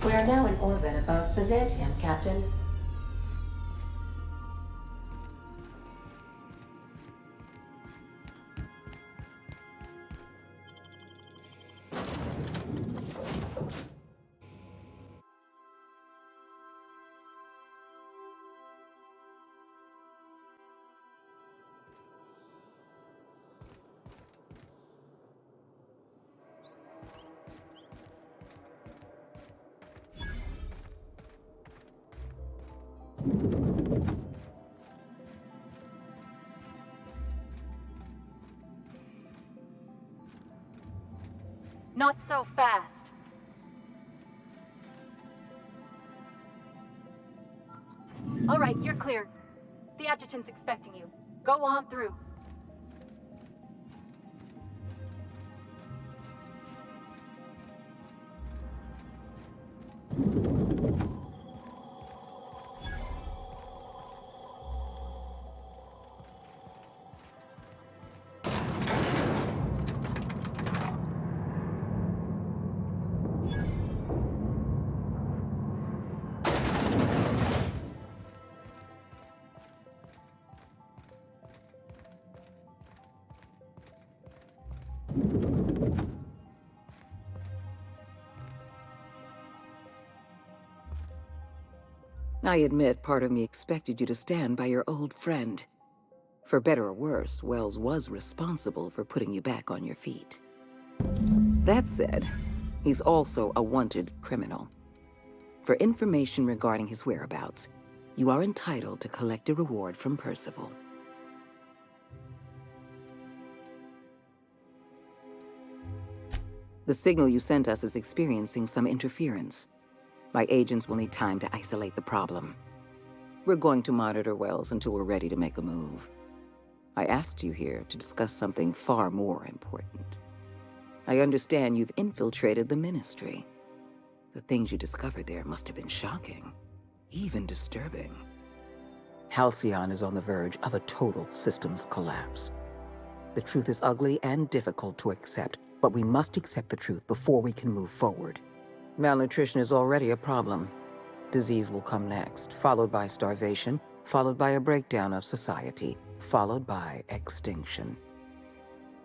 We are now in orbit above Byzantium, Captain. Not so fast. All right, you're clear. The adjutant's expecting you. Go on through. I admit part of me expected you to stand by your old friend. For better or worse, Wells was responsible for putting you back on your feet. That said, he's also a wanted criminal. For information regarding his whereabouts, you are entitled to collect a reward from Percival. The signal you sent us is experiencing some interference. My agents will need time to isolate the problem. We're going to monitor Wells until we're ready to make a move. I asked you here to discuss something far more important. I understand you've infiltrated the Ministry. The things you discovered there must have been shocking, even disturbing. Halcyon is on the verge of a total systems collapse. The truth is ugly and difficult to accept, but we must accept the truth before we can move forward. Malnutrition is already a problem. Disease will come next, followed by starvation, followed by a breakdown of society, followed by extinction.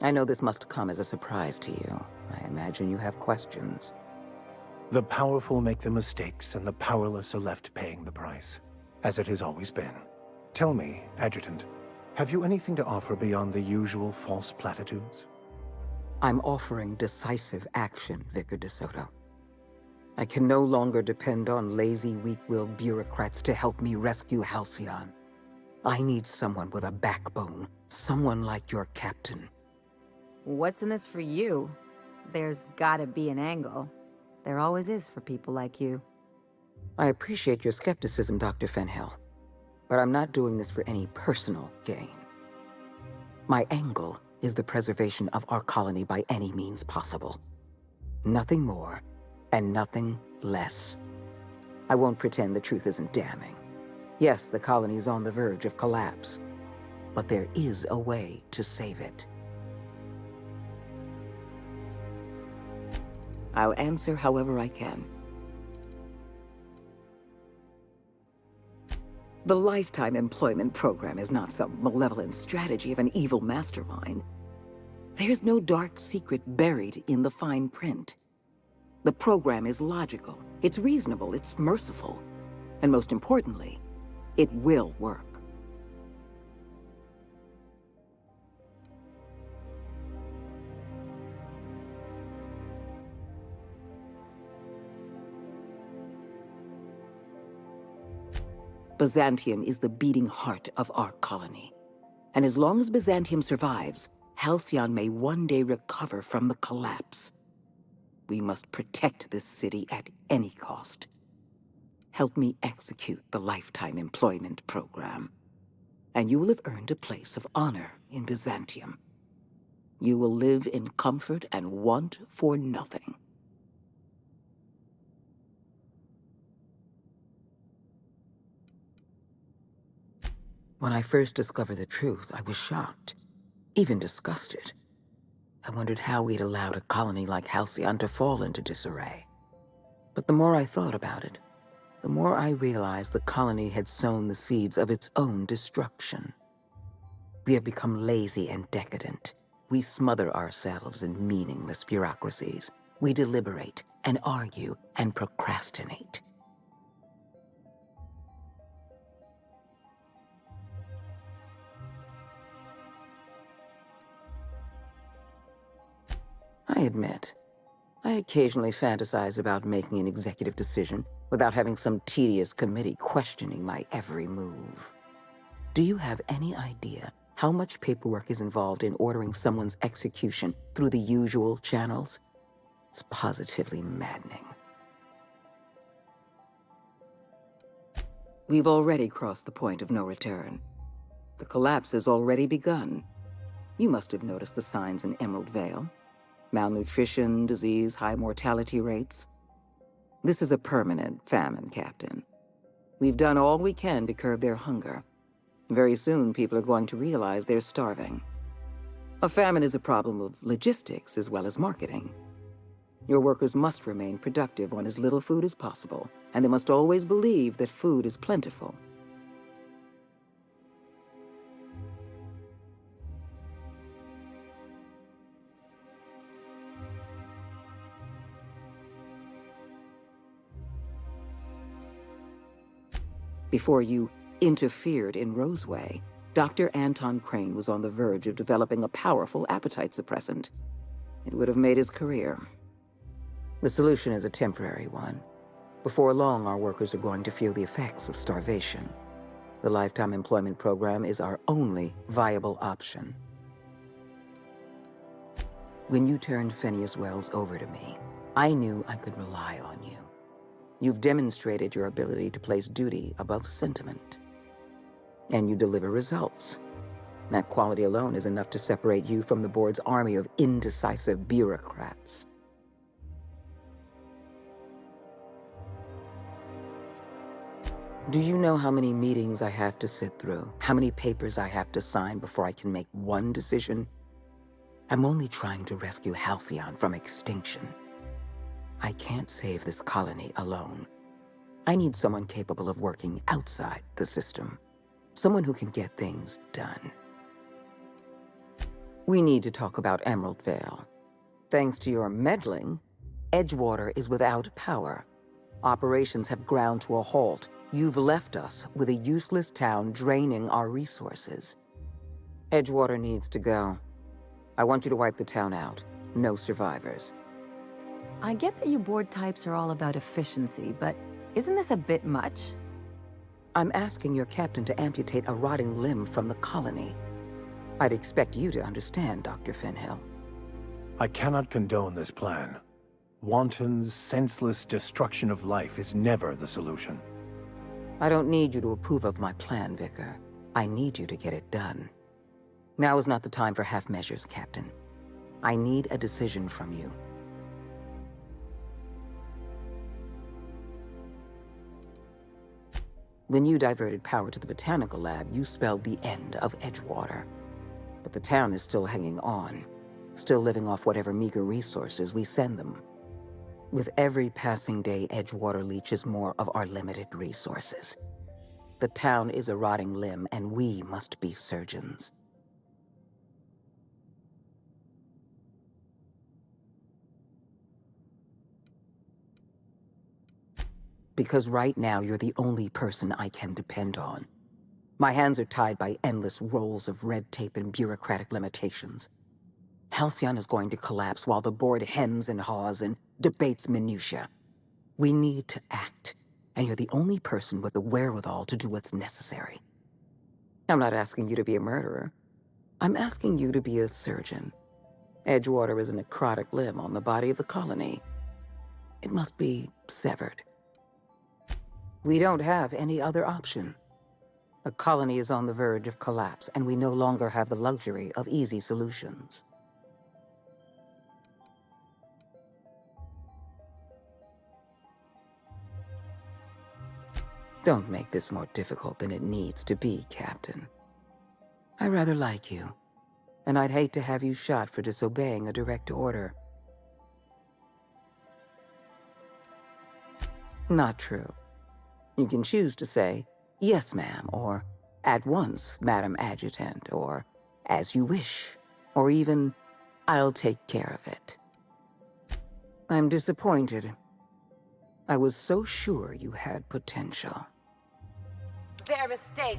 I know this must come as a surprise to you. I imagine you have questions. The powerful make the mistakes, and the powerless are left paying the price, as it has always been. Tell me, Adjutant, have you anything to offer beyond the usual false platitudes? I'm offering decisive action, Vicar DeSoto. I can no longer depend on lazy, weak-willed bureaucrats to help me rescue Halcyon. I need someone with a backbone, someone like your captain. What's in this for you? There's gotta be an angle. There always is for people like you. I appreciate your skepticism, Dr. Fenhill, but I'm not doing this for any personal gain. My angle is the preservation of our colony by any means possible. Nothing more, and nothing less. I won't pretend the truth isn't damning. Yes, the colony is on the verge of collapse, but there is a way to save it. I'll answer however I can. The Lifetime Employment Program is not some malevolent strategy of an evil mastermind. There's no dark secret buried in the fine print. The program is logical, it's reasonable, it's merciful, and most importantly, it will work. Byzantium is the beating heart of our colony. And as long as Byzantium survives, Halcyon may one day recover from the collapse. We must protect this city at any cost. Help me execute the Lifetime Employment Program, and you will have earned a place of honor in Byzantium. You will live in comfort and want for nothing. When I first discovered the truth, I was shocked, even disgusted. I wondered how we'd allowed a colony like Halcyon to fall into disarray. But the more I thought about it, the more I realized the colony had sown the seeds of its own destruction. We have become lazy and decadent. We smother ourselves in meaningless bureaucracies. We deliberate and argue and procrastinate. I admit, I occasionally fantasize about making an executive decision without having some tedious committee questioning my every move. Do you have any idea how much paperwork is involved in ordering someone's execution through the usual channels? It's positively maddening. We've already crossed the point of no return. The collapse has already begun. You must have noticed the signs in Emerald Vale. Malnutrition, disease, high mortality rates. This is a permanent famine, Captain. We've done all we can to curb their hunger. Very soon, people are going to realize they're starving. A famine is a problem of logistics as well as marketing. Your workers must remain productive on as little food as possible, and they must always believe that food is plentiful. Before you interfered in Roseway, Dr. Anton Crane was on the verge of developing a powerful appetite suppressant. It would have made his career. The solution is a temporary one. Before long, our workers are going to feel the effects of starvation. The Lifetime Employment Program is our only viable option. When you turned Phineas Wells over to me, I knew I could rely on you. You've demonstrated your ability to place duty above sentiment. And you deliver results. That quality alone is enough to separate you from the board's army of indecisive bureaucrats. Do you know how many meetings I have to sit through? How many papers I have to sign before I can make one decision? I'm only trying to rescue Halcyon from extinction. I can't save this colony alone. I need someone capable of working outside the system. Someone who can get things done. We need to talk about Emerald Vale. Thanks to your meddling, Edgewater is without power. Operations have ground to a halt. You've left us with a useless town draining our resources. Edgewater needs to go. I want you to wipe the town out. No survivors. I get that you board types are all about efficiency, but isn't this a bit much? I'm asking your captain to amputate a rotting limb from the colony. I'd expect you to understand, Dr. Finhill. I cannot condone this plan. Wanton, senseless destruction of life is never the solution. I don't need you to approve of my plan, Vicar. I need you to get it done. Now is not the time for half measures, Captain. I need a decision from you. When you diverted power to the Botanical Lab, you spelled the end of Edgewater. But the town is still hanging on, still living off whatever meager resources we send them. With every passing day, Edgewater leeches more of our limited resources. The town is a rotting limb, and we must be surgeons. Because right now, you're the only person I can depend on. My hands are tied by endless rolls of red tape and bureaucratic limitations. Halcyon is going to collapse while the board hems and haws and debates minutiae. We need to act, and you're the only person with the wherewithal to do what's necessary. I'm not asking you to be a murderer. I'm asking you to be a surgeon. Edgewater is a necrotic limb on the body of the colony. It must be severed. We don't have any other option. The colony is on the verge of collapse, and we no longer have the luxury of easy solutions. Don't make this more difficult than it needs to be, Captain. I rather like you, and I'd hate to have you shot for disobeying a direct order. Not true. You can choose to say, yes, ma'am, or at once, Madam Adjutant, or as you wish, or even, I'll take care of it. I'm disappointed. I was so sure you had potential. Their mistake.